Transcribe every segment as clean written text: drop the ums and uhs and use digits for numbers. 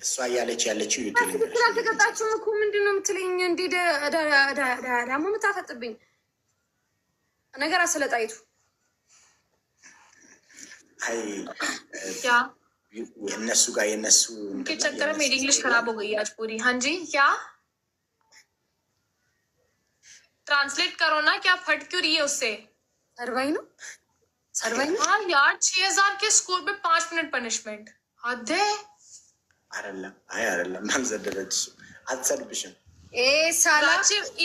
እሷ እያለች ያለችው ትክክል አልተቀጣችሁም እኮ ምንድን ነው የምትለኝ? እንዲ ደግሞ የምታፈጥብኝ ነገር አስለጣይቱ አይ የእነሱ ጋር የእነሱ चक्कर में इंग्लिश खराब हो गई आज पूरी। हाँ जी क्या ट्रांसलेट करो ना, क्या फट क्यों रही है उससे? सर्वाई नो सर्वाई नो। हाँ यार 6000 के स्कोर पे 5 मिनट पनिशमेंट हद है। አይደለም አይ አይደለም አልዘደረች አትሰድብሽም። ሳላ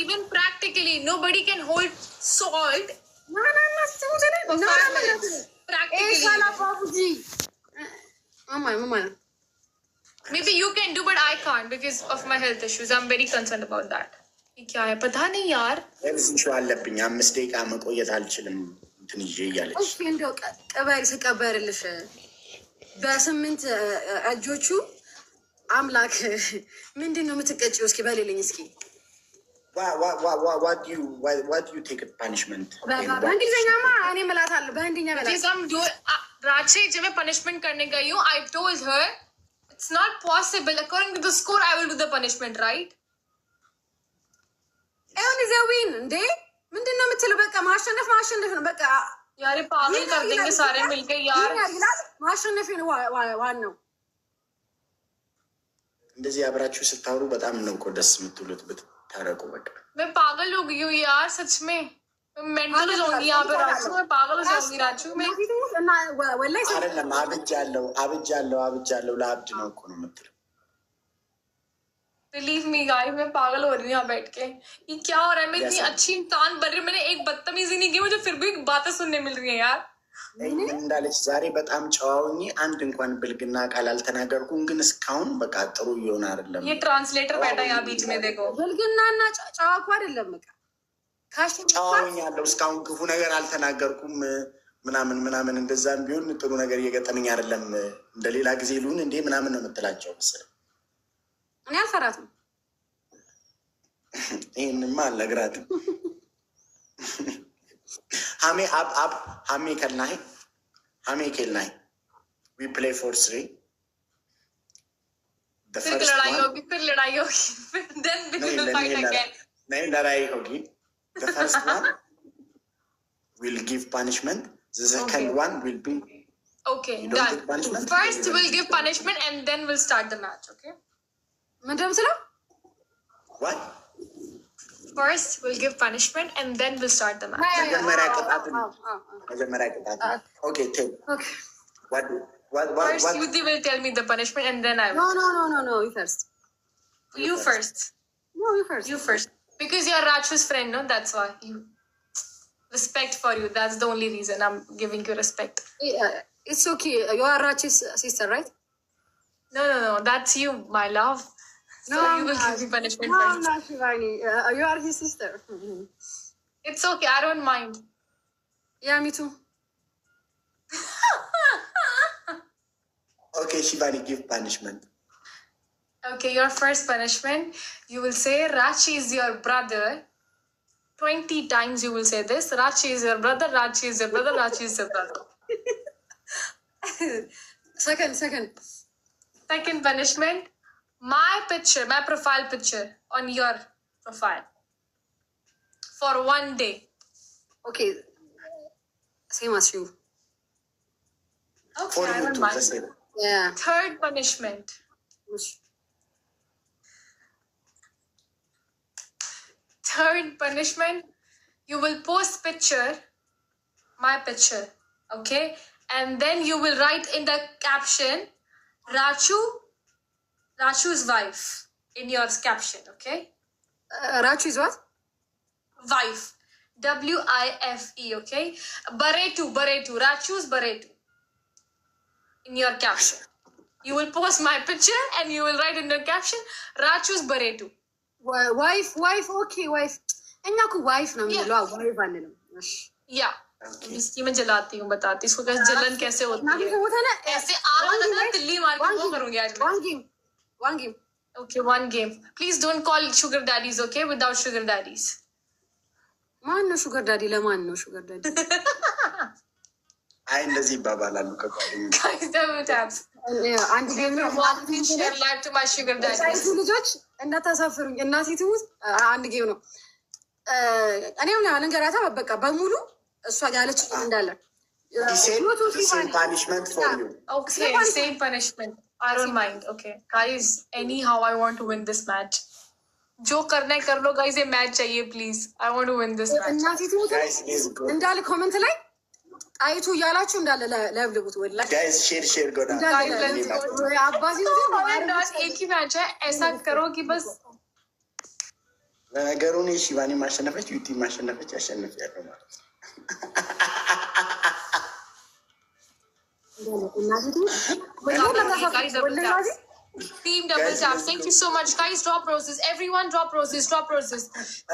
even practically nobody can hold salt practically. Maybe you can do but I can't because of my health issues. I'm very concerned about that. क्या है पता नहीं यार ለዚህ አለብኝ 5 ደቂቃ መቆየት አልችልም እንትን ይዤ እያለች እሺ እንደው ቀበሪ ስቀበርልሽ በ8 እጆቹ አምላክ ምንድን ነው የምትቀጭው? እስኪ በሌለኝ እስኪ what do you take a punishment በእንግሊዝኛማ እኔ እምላታለሁ በህንድኛ राचे जब मैं पनिशमेंट करने गई हूँ I told her it's not possible according to the score I will do the punishment right. Even is a win እንዴ ምንድን ነው የምትለው? በቃ ማሸነፍ ነው በቃ यार पागल कर देंगे सारे मिलके यार ማሸነፍ ነው ዋናው። እንደዚህ አብራችሁ ስታወሩ በጣም ነው እኮ ደስ የምትሉት ብታረቁ። በቃ मैं पागल हो गई हूँ यार सच में मेंटल हो जाऊंगी यहाँ पे राजू मैं पागल हो जाऊंगी राजू मैं አይደለም አብጃለሁ ለአብድ ነው እኮ ነው የምትለው። Believe me guys मैं पागल हो रही हूँ यहाँ बैठ के। ये क्या हो रहा है? मैं इतनी अच्छी इंसान बन रही हूँ, मैंने एक बदतमीजी नहीं की, मुझे फिर भी बातें सुनने मिल रही है यार। እንዳለች ዛሬ በጣም ጨዋውኝ አንድ እንኳን ብልግና ቃል አልተናገርኩም፣ ግን እስካሁን በቃ ጥሩ እየሆነ አይደለም። ये ट्रांसलेटर बैठा यहाँ बीच में देखो ብልግናና ጨዋ እኮ አይደለም በቃ ጨዋውኝ ያለው እስካሁን ክፉ ነገር አልተናገርኩም ምናምን እንደዛም ቢሆን ጥሩ ነገር እየገጠመኝ አይደለም። እንደሌላ ጊዜ ልሁን እንዴ ምናምን ነው የምትላቸው መሰለኝ። እኔ አልፈራትም። ይህንማ አልነግራትም። ሀሜ ከልናይ we play for 3 the first one फिर लड़ाई होगी then we will fight again. नहीं लड़ाई होगी. The first one will give punishment, the second one will be okay done. First we'll give punishment and then we'll start the match. Okay madam sir what first we'll give punishment and then we'll start the match. okay take okay what first Yuti will tell me the punishment and then I will. No you first you first you first because you're Rachu's friend, no? That's why you respect for you. That's the only reason I'm giving you respect. It's okay. You are Rachu's sister, right? No. That's you, my love. So you will give me punishment first. No, Shivani. You are his sister. It's okay. I don't mind. Yeah, me too. okay, Shivani, give punishment. Okay, your first punishment, you will say, Rachi is your brother. 20 times you will say this. Rachi is your brother, Rachi is your brother, Rachi is your brother. Second punishment, my profile picture on your profile. For 1 day. Okay. Same as you. Okay, For I you don't too, mind. the same. Yeah. Third punishment. You will post my picture, okay? And then you will write in the caption, Rachu's wife, in your caption, okay? Rachu is what? Wife. WIFE, okay? Baretu, Rachu's Baretu. In your caption. You will post my picture and you will write in the caption, Rachu's Baretu. Wife, okay, wife. እኛ እኮ ዋይፍ ነው የሚለው ዋይፍ አንልም። እሺ या इसकी मैं जलाती हूँ, बताती इसको कैसे जलन कैसे होती है। ऐसे आग ना तिल्ली मार के वो करूंगी आज मैं। One game. Okay, 1 game. Please don't call sugar daddies, okay? Without sugar daddies. ማን ነው ሹገር ዳዲ? ለማን ነው ሹገር ዳዲ? አይ እንደዚህ ይባባላሉ ከጓደኞች። Guys, double taps. አንድ ጌም ነው። share live to my sugar daddy ልጆች እንዳታሳፍሩኝ። እናቴ ትሙት አንድ ጌም ነው። እኔም ልንገራታ በቃ በሙሉ እሷ ያለች እንዳለ same punishment for you. Okay, same punishment. I don't mind. Okay, guys. Anyhow, I want to win this match. जो करना है कर लो guys. ये match चाहिए please. I want to win this match. እናቴ ትሙት እንዳለ ኮሜንት ላይ አይቱ ያላችሁ እንዳለ ለብልቡት ወላ guys share go down. አባዚ एक ही मैच है. ऐसा करो कि बस ነገሩ ነው። ሺቫኒ ማሸነፈች፣ ዩቲ ማሸነፈች፣ ያሸነፍ ያለው ማለት ነው። Team double tap. Thank you so much, guys. Drop roses. Everyone, drop roses. Drop roses.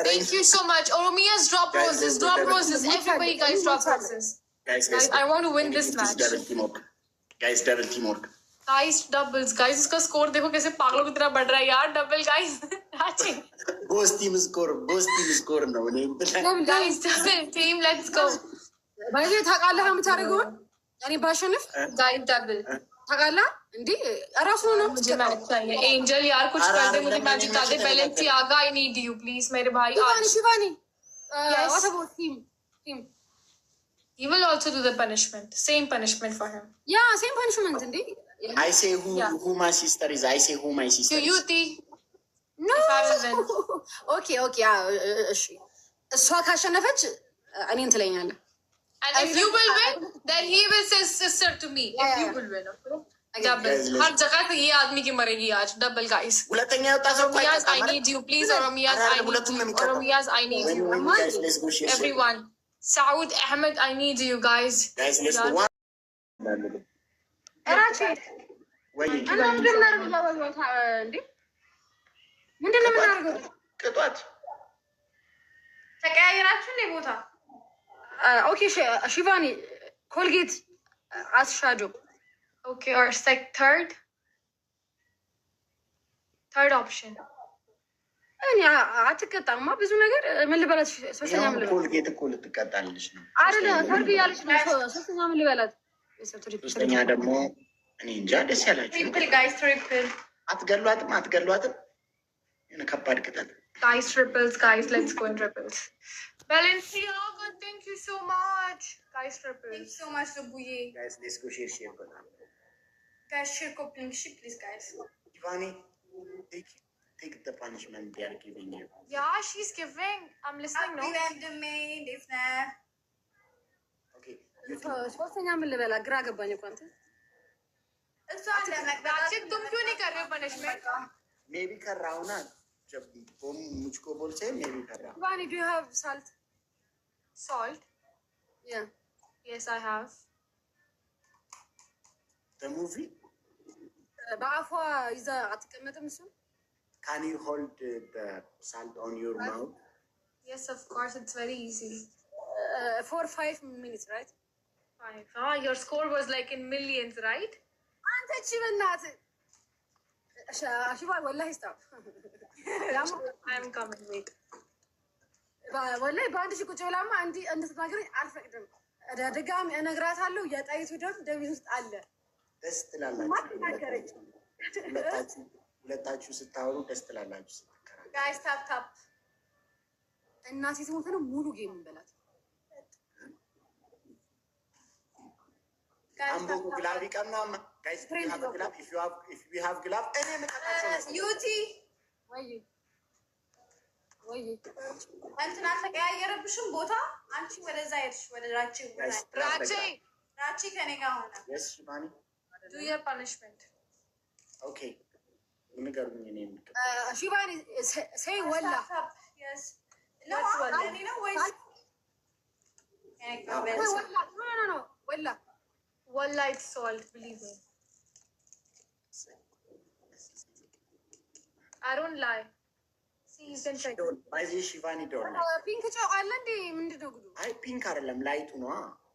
Thank you so much. Oromiya's drop roses. Drop roses. Everybody, guys, drop roses. Guys, I want to win this match. Double teamwork. Guys, double teamwork. Guys, doubles. Guys, इसका स्कोर देखो कैसे पागलों की तरह बढ़ रहा है यार. Double, guys. Both team score ነው እኔ guys, double team. Let's go. ባይዜ ታውቃለህ የምታደርገው እኔ ባሸንፍ Guys, double. ታውቃለህ እንዴ እራሱ ነው मुझे मैच चाहिए. Angel यार कुछ कर दे मुझे मैच जिता दे. Balance आगा. I need you please मेरे भाई. Shivani what about team? He will also do the punishment. Same punishment for him. Yeah, same punishment እንዴ I say who my sister is. I say who my sister to is. you T. No. Okay. እሺ እሷ ካሸነፈች እኔን ትለኛለህ. And if you will win, then he will say sister to me. If you will win, okay? Double. हर जगह पे ये आदमी की मरेगी आज. Double, guys. ሁለተኛ ወጣ ሰው Oromiyas, I need you, please. Oromiyas, I need you. Oromiyas, I need you. guys let's go share. Everyone. Saud Ahmed, I need you, guys. Guys let's go. እራቼ ወይ ምንድን ነው የምናደርገው? ቅጧት ተቀያየራችሁ እንዴ ቦታ? ኦኬ ሺቫኒ ኮልጌት አስሻዶ Okay, or third option. እኔ አትቀጣማ ብዙ ነገር ምን ልበላት? ሶስተኛ ምን ልበላት? ኮልጌት እኮ ልትቀጣልሽ ነው አይደለ? ተርግ ያለች ነው። ሶስተኛ ምን ልበላት? ሶስተኛ ደግሞ እኔ እንጃ ደስ ያላችሁ Triple, guys, triple. አትገሏትም የሆነ ከባድ ቅጣት Guys, triples, guys, let's go in triples. Balenciaga, thank you so much. Guys, triples. Thank you so much Lubuye. guys let's go share go down. Guys share copying please guys. Ivani take the punishment they are giving you. Yeah, she's giving. I'm listening, no? Okay. ሶስተኛ ምን ልበላ? ግራ ገባኝ እኮ አንተ። तुम क्यों नहीं कर रहे हो punishment? Maybe कर रहा हूँ ना जब तुम मुझको बोल से maybe कर रहा हूँ. Ivani, do you have salt? Salt? Yeah. Yes, I have. The movie? በአፏ ይዛ አትቀመጥም እሱ? Can you hold the salt on your mouth? Yes, of course. It's very easy. 4-5 minutes, right? 5. Ah, your score was like in millions, right? አንተ እቺ በእናትህ ሽባ ወላሂ ስታፕ I'm coming. Wait. ወላሂ በአንድ ሺህ ቁጭ ብላማ እንድትናገረኝ አልፈቅድም። ድጋሚ እነግራታለሁ። የጣይቱ ደም ውስጥ አለ። ደስ ትላላችሁ ሁለታችሁ ስታወሩ ደስ ትላላችሁ ስትከራከሩ። ጋይስ ታፕ ታፕ እናቴ ትሞት ነው ሙሉ ጌም እንበላት። አምቦ ግላብ ይቀምና ጋይስ ግላብ if you have ግላብ እኔ መጣጣቸው ዩቲ ወይ እንትና ተቀያየረብሽም ቦታ አንቺ ወደዛ ሄድሽ ወደ ራቼ ከኔ ጋር ሆነ። yes shivani do your punishment. okay ንገሩኝ እኔ ሽባኒ say ወላ yes no walla it's salt, believe me. I don't lie. See, you can check. ባይዚ ሽቫኒ ዶንት ፒንክ ጨው አለ እንዴ? ምንድነው ጉዱ? አይ ፒንክ አይደለም ላይቱ ነው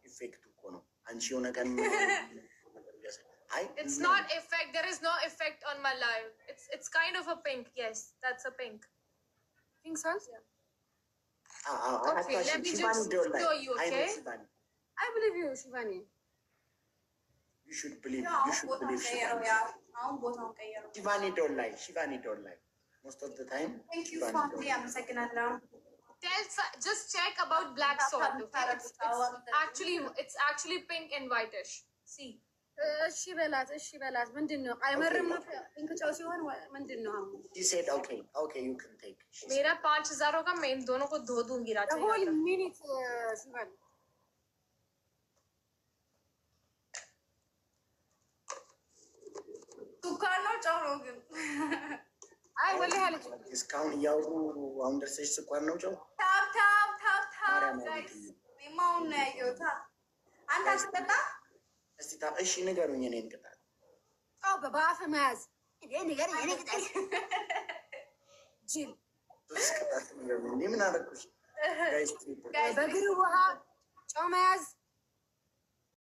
ኢፌክቱ እኮ ነው አንቺ የሆነ ቀን It's not effect. There is no effect on my life. It's kind of a pink. Yes, that's a pink. Pink sauce? Yeah. Okay, let me just show you, okay? I believe you, Shivani. You should believe. You should believe Shivani. Shivani don't lie. Shivani don't lie. Most of the time. Thank you for me. I'm second now. Just check about black salt. Okay? It's actually pink and whitish. See. እሺ በላት ምንድን ነው አይመርም እንክጫው ሲሆን ምንድን ነው He said okay you can take. मेरा 5000 होगा मैं इन दोनों को धो दूंगी रात में whole minute Sivan सुखार ነው ጫው ግን አይ ወላሂ አለች እስካሁን እያወሩ አሁን ደርሰሽ ስኳር ነው ጨው ታብ ጋይስ ማውን ነው ያየሁት አንተ አትጠጣ እስቲ እሺ ንገሩኝ እኔን ቅጣት አው በባፈ መያዝ ንገረኝ እኔ ቅጣት ጅል ቅጣት ንገሩኝ ምን አደረኩሽ ጋይስ በግሩ ውሃ ጨው መያዝ